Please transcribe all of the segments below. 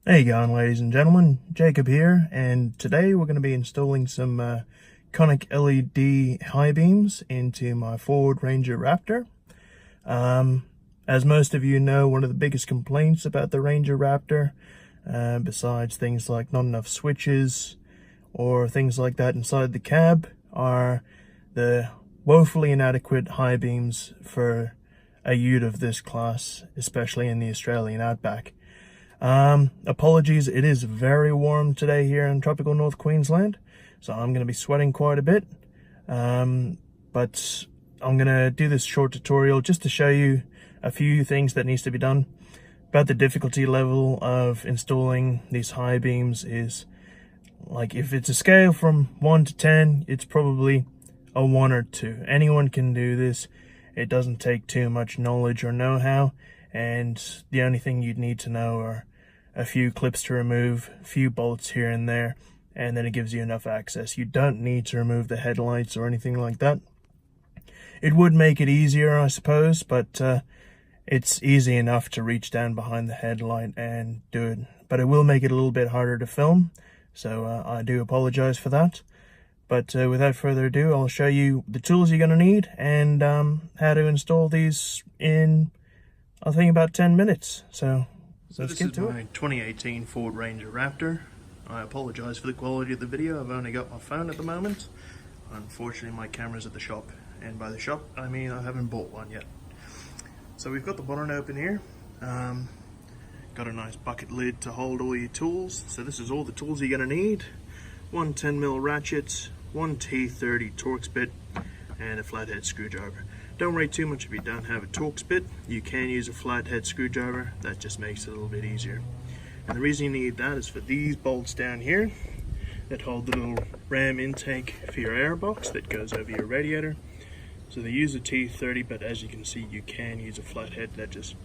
Hey going, ladies and gentlemen, Jacob here, and today we're going to be installing some conic LED high beams into my Ford Ranger Raptor. As most of you know, one of the biggest complaints about the Ranger Raptor, besides things like not enough switches or things like that inside the cab, are the woefully inadequate high beams for a ute of this class, especially in the Australian outback. Apologies, it is very warm today here in tropical North Queensland, so I'm going to be sweating quite a bit, but I'm going to do this short tutorial just to show you a few things that needs to be done. About the difficulty level of installing these high beams is, like, if it's a scale from 1 to 10, it's probably a 1 or 2. Anyone can do this. It doesn't take too much knowledge or know-how, and the only thing you'd need to know are a few clips to remove, a few bolts here and there, and then it gives you enough access. You don't need to remove the headlights or anything like that. It would make it easier, I suppose, but it's easy enough to reach down behind the headlight and do it. But it will make it a little bit harder to film, so I do apologize for that. But without further ado, I'll show you the tools you're going to need and how to install these in, I think, about 10 minutes. So let's get to it. This is my 2018 Ford Ranger Raptor. I apologize for the quality of the video. I've only got my phone at the moment. Unfortunately, my camera's at the shop, and by the shop I mean I haven't bought one yet. So we've got the bonnet open here. Got a nice bucket lid to hold all your tools. So this is all the tools you're going to need. One 10mm ratchet, one T30 Torx bit, and a flathead screwdriver. Don't worry too much if you don't have a Torx bit. You can use a flathead screwdriver. That just makes it a little bit easier. And the reason you need that is for these bolts down here that hold the little ram intake for your air box that goes over your radiator. So they use a T30, but as you can see, you can use a flathead. That just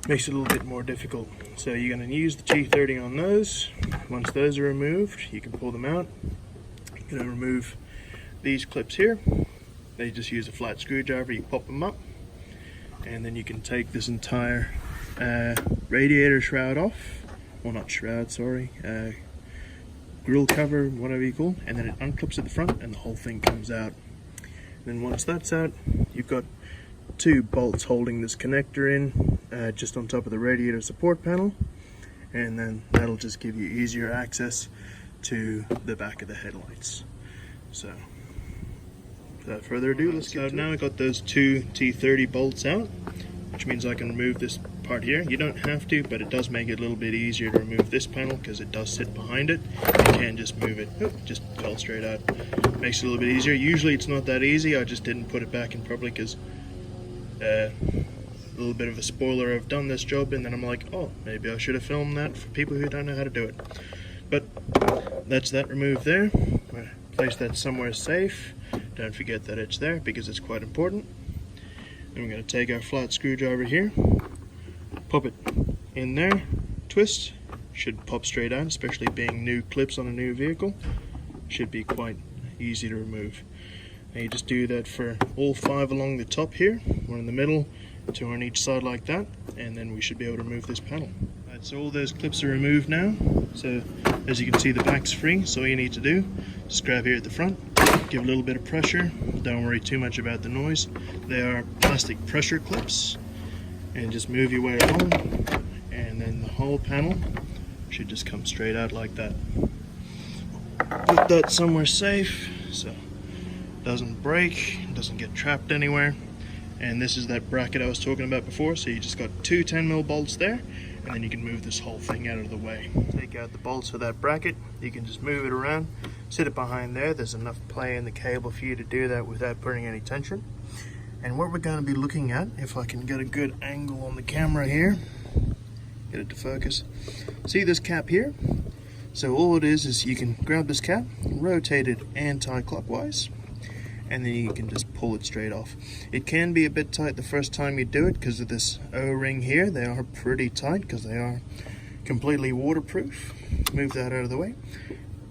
makes it a little bit more difficult. So you're going to use the T30 on those. Once those are removed, you can pull them out. You're going to remove these clips here. They just use a flat screwdriver. You pop them up, and then you can take this entire radiator shroud off. Well, not shroud, sorry. Grill cover, whatever you call, and then it unclips at the front, and the whole thing comes out. And then once that's out, you've got two bolts holding this connector in, just on top of the radiator support panel, and then that'll just give you easier access to the back of the headlights. So without further ado, let's get to it. Now I've got those two T30 bolts out, which means I can remove this part here. You don't have to, but it does make it a little bit easier to remove this panel because it does sit behind it. You can just move it, just fell straight out. Makes it a little bit easier. Usually it's not that easy. I just didn't put it back in properly because a little bit of a spoiler, I've done this job and then I'm like, oh, maybe I should have filmed that for people who don't know how to do it. But that's that removed there. Place that somewhere safe. Don't forget that it's there because it's quite important. Then we're going to take our flat screwdriver here, pop it in there, twist, should pop straight out, especially being new clips on a new vehicle. Should be quite easy to remove. And you just do that for all 5 along the top here, one in the middle, 2 on each side like that, and then we should be able to remove this panel. Right, so all those clips are removed now. So as you can see, the back's free, so all you need to do is grab here at the front, give a little bit of pressure, don't worry too much about the noise. They are plastic pressure clips, and just move your way along, and then the whole panel should just come straight out like that. Put that somewhere safe so it doesn't break, doesn't get trapped anywhere. And this is that bracket I was talking about before, so you just got 2 10mm bolts there, and then you can move this whole thing out of the way. Take out the bolts for that bracket, you can just move it around, sit it behind there. There's enough play in the cable for you to do that without putting any tension. And what we're going to be looking at, if I can get a good angle on the camera here, get it to focus. See this cap here? So all it is you can grab this cap, rotate it anti-clockwise, and then you can just pull it straight off. It can be a bit tight the first time you do it because of this O-ring here. They are pretty tight because they are completely waterproof. Move that out of the way,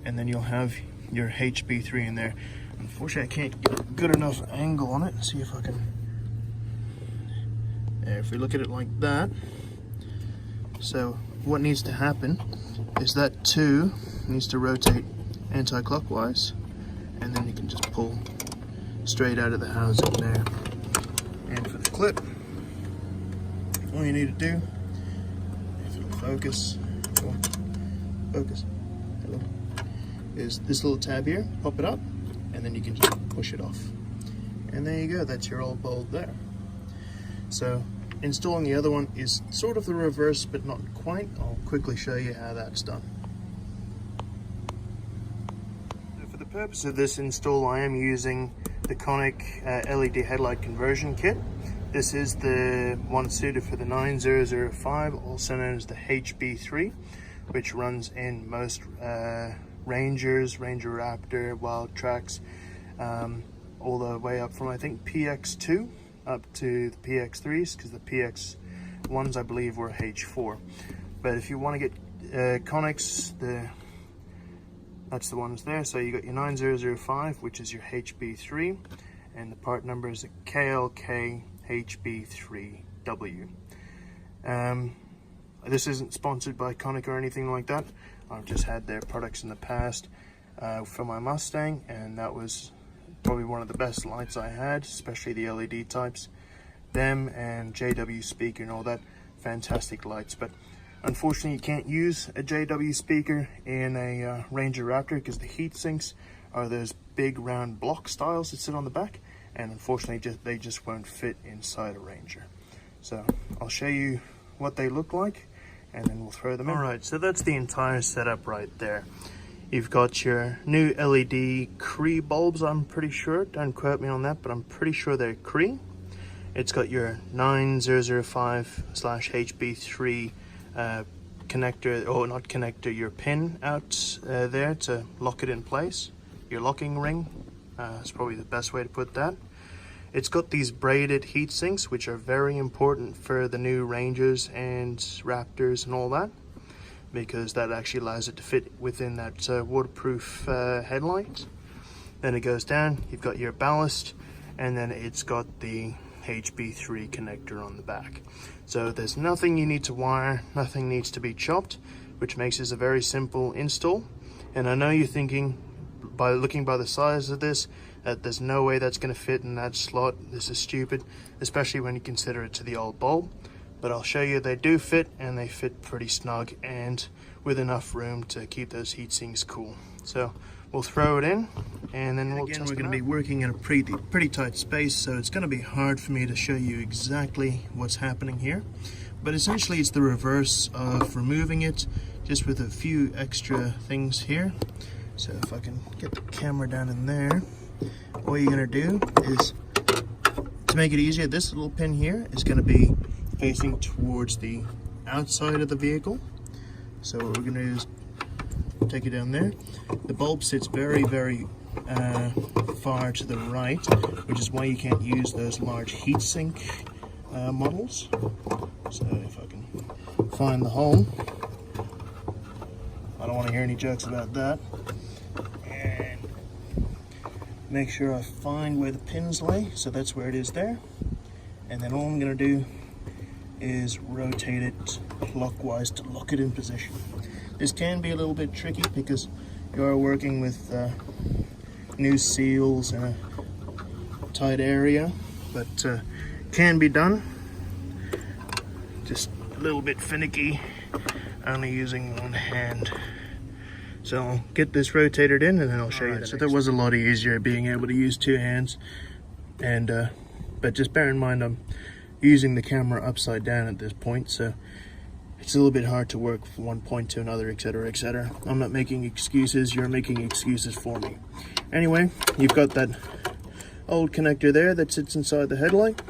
and then you'll have your HB3 in there. Unfortunately, I can't get a good enough angle on it. See if I can. If we look at it like that, so what needs to happen is that 2 needs to rotate anti-clockwise, and then you can just pull straight out of the housing there. And for the clip, all you need to do, if it'll focus, hello, is this little tab here, pop it up, and then you can just push it off. And there you go, that's your old bulb there. So installing the other one is sort of the reverse, but not quite. I'll quickly show you how that's done. So for the purpose of this install, I am using the Conic LED headlight conversion kit. This is the one suited for the 9005, also known as the HB3, which runs in most Rangers, Ranger Raptor, Wild Tracks, all the way up from I think PXII up to the PXIIIs, because the PX1s I believe were H4. But if you want to get Conics, that's the ones there. So you got your 9005, which is your HB3, and the part number is a KLK HB3W. This isn't sponsored by Conic or anything like that. I've just had their products in the past for my Mustang, and that was probably one of the best lights I had, especially the LED types. Them and JW speaker and all that, fantastic lights. But unfortunately you can't use a JW speaker in a Ranger Raptor, because the heat sinks are those big round block styles that sit on the back, and unfortunately they just won't fit inside a Ranger. So I'll show you what they look like, and then we'll throw them in. Alright, so that's the entire setup right there. You've got your new LED Cree bulbs, I'm pretty sure. Don't quote me on that, but I'm pretty sure they're Cree. It's got your 9005/HB3 connector, or not connector, your pin out there to lock it in place. Your locking ring, that's probably the best way to put that. It's got these braided heat sinks, which are very important for the new Rangers and Raptors and all that, because that actually allows it to fit within that waterproof headlight. Then it goes down, you've got your ballast, and then it's got the HB3 connector on the back. So there's nothing you need to wire, nothing needs to be chopped, which makes this a very simple install. And I know you're thinking, by looking by the size of this, that there's no way that's going to fit in that slot. This is stupid, especially when you consider it to the old bulb. But I'll show you they do fit, and they fit pretty snug and with enough room to keep those heat sinks cool. So we'll throw it in, and then we'll test it out. We're going to be working in a pretty tight space, so it's going to be hard for me to show you exactly what's happening here. But essentially it's the reverse of removing it, just with a few extra things here. So if I can get the camera down in there, all you're going to do is, to make it easier, this little pin here is going to be facing towards the outside of the vehicle. So what we're going to do is take it down there. The bulb sits very far to the right, which is why you can't use those large heatsink models. So if I can find the hole, I don't want to hear any jokes about that. And make sure I find where the pins lay. So that's where it is there. And then all I'm going to do is rotate it clockwise to lock it in position. This can be a little bit tricky because you are working with new seals in a tight area, but can be done. Just a little bit finicky, only using one hand. So I'll get this rotated in, and then I'll show you. So that was a lot easier, being able to use two hands, and but just bear in mind I'm using the camera upside down at this point, so it's a little bit hard to work from one point to another, etc, etc. I'm not making excuses, you're making excuses for me. Anyway, you've got that old connector there that sits inside the headlight,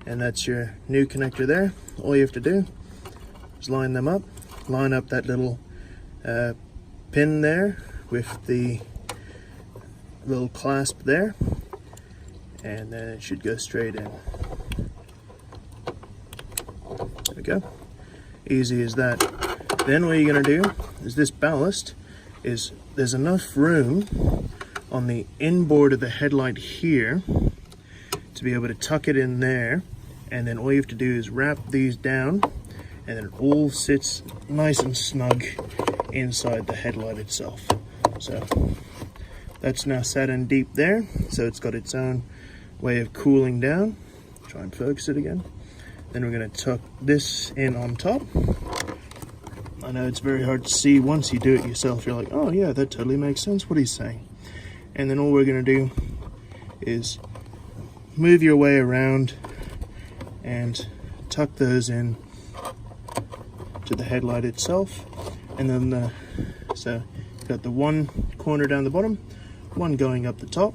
and that's your new connector there. All you have to do is line them up, line up that little pin there with the little clasp there, and then it should go straight in. There we go. Easy as that. Then what you're going to do is, this ballast is, there's enough room on the inboard of the headlight here to be able to tuck it in there, and then all you have to do is wrap these down and then it all sits nice and snug inside the headlight itself. So that's now sat in deep there, so it's got its own way of cooling down. Try and focus it again. Then we're going to tuck this in on top. I know it's very hard to see. Once you do it yourself, you're like, oh yeah, that totally makes sense what he's saying. And then all we're going to do is move your way around and tuck those in to the headlight itself. And then so you've got the one corner down the bottom, one going up the top,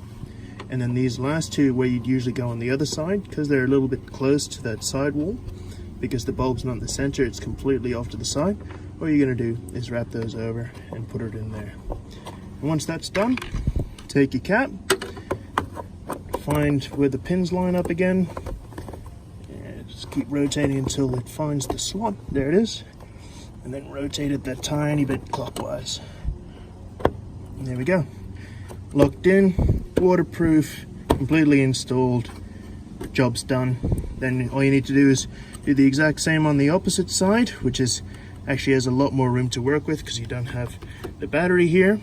and then these last two where you'd usually go on the other side, because they're a little bit close to that side wall, because the bulb's not in the center, it's completely off to the side. What you're going to do is wrap those over and put it in there. And once that's done, take your cap, find where the pins line up again, and just keep rotating until it finds the slot. There it is. And then rotate it that tiny bit clockwise. And there we go. Locked in, waterproof, completely installed, job's done. Then all you need to do is do the exact same on the opposite side, which is actually has a lot more room to work with because you don't have the battery here.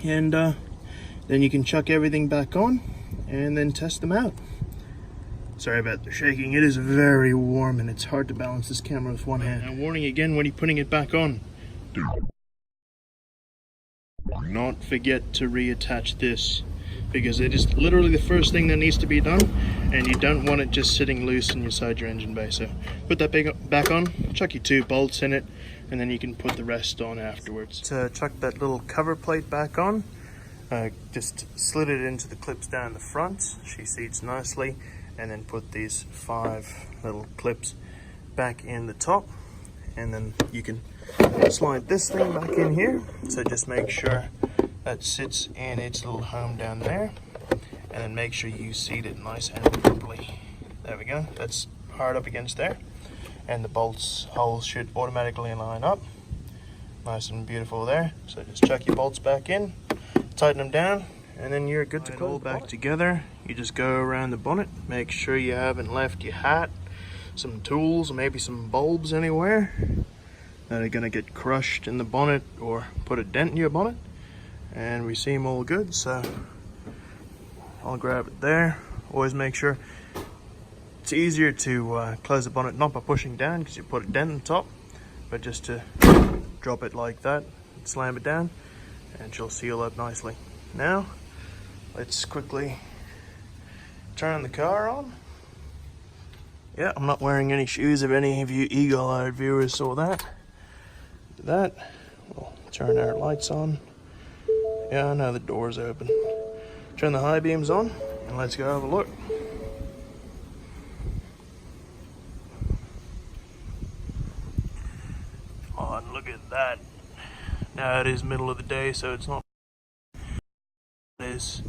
And then you can chuck everything back on and then test them out. Sorry about the shaking, it is very warm and it's hard to balance this camera with one hand. Now warning again when you're putting it back on. Do not forget to reattach this, because it is literally the first thing that needs to be done, and you don't want it just sitting loose inside your engine bay. So put that back on, chuck your 2 bolts in it, and then you can put the rest on afterwards. To chuck that little cover plate back on, just slid it into the clips down the front. She seats nicely, and then put these 5 little clips back in the top, and then you can slide this thing back in here. So just make sure that sits in its little home down there, and then make sure you seat it nice and properly. There we go, that's hard up against there, and the bolts holes should automatically line up nice and beautiful there. So just chuck your bolts back in, tighten them down, and then you're good to go. All back together, you just go around the bonnet, make sure you haven't left your hat, some tools, maybe some bulbs anywhere that are going to get crushed in the bonnet or put a dent in your bonnet. And we seem all good, so I'll grab it there. Always make sure it's easier to close the bonnet not by pushing down because you put a dent on top, but just to drop it like that and slam it down, and she'll seal up nicely. Now let's quickly turn the car on. Yeah, I'm not wearing any shoes if any of you eagle-eyed viewers saw that. Do that. We'll turn our lights on. Yeah, I know the door's open. Turn the high beams on and let's go have a look. Oh, and look at that. Now it is middle of the day, so it's not. It is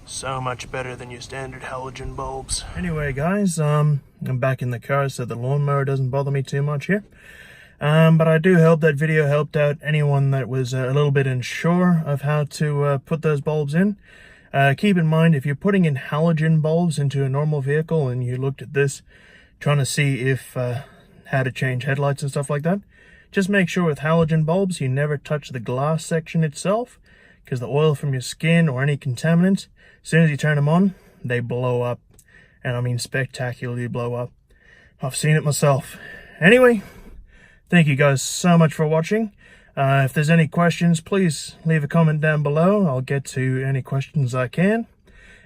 so much better than your standard halogen bulbs. Anyway, guys, I'm back in the car, so the lawnmower doesn't bother me too much here. But I do hope that video helped out anyone that was a little bit unsure of how to put those bulbs in. Keep in mind, if you're putting in halogen bulbs into a normal vehicle and you looked at this, trying to see if how to change headlights and stuff like that, just make sure with halogen bulbs you never touch the glass section itself, because the oil from your skin or any contaminants, as soon as you turn them on, they blow up. And I mean spectacularly blow up. I've seen it myself. Anyway, thank you guys so much for watching. If there's any questions, please leave a comment down below. I'll get to any questions I can.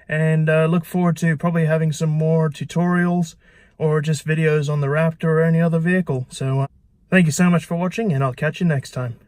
And look forward to probably having some more tutorials or just videos on the Raptor or any other vehicle. So thank you so much for watching, and I'll catch you next time.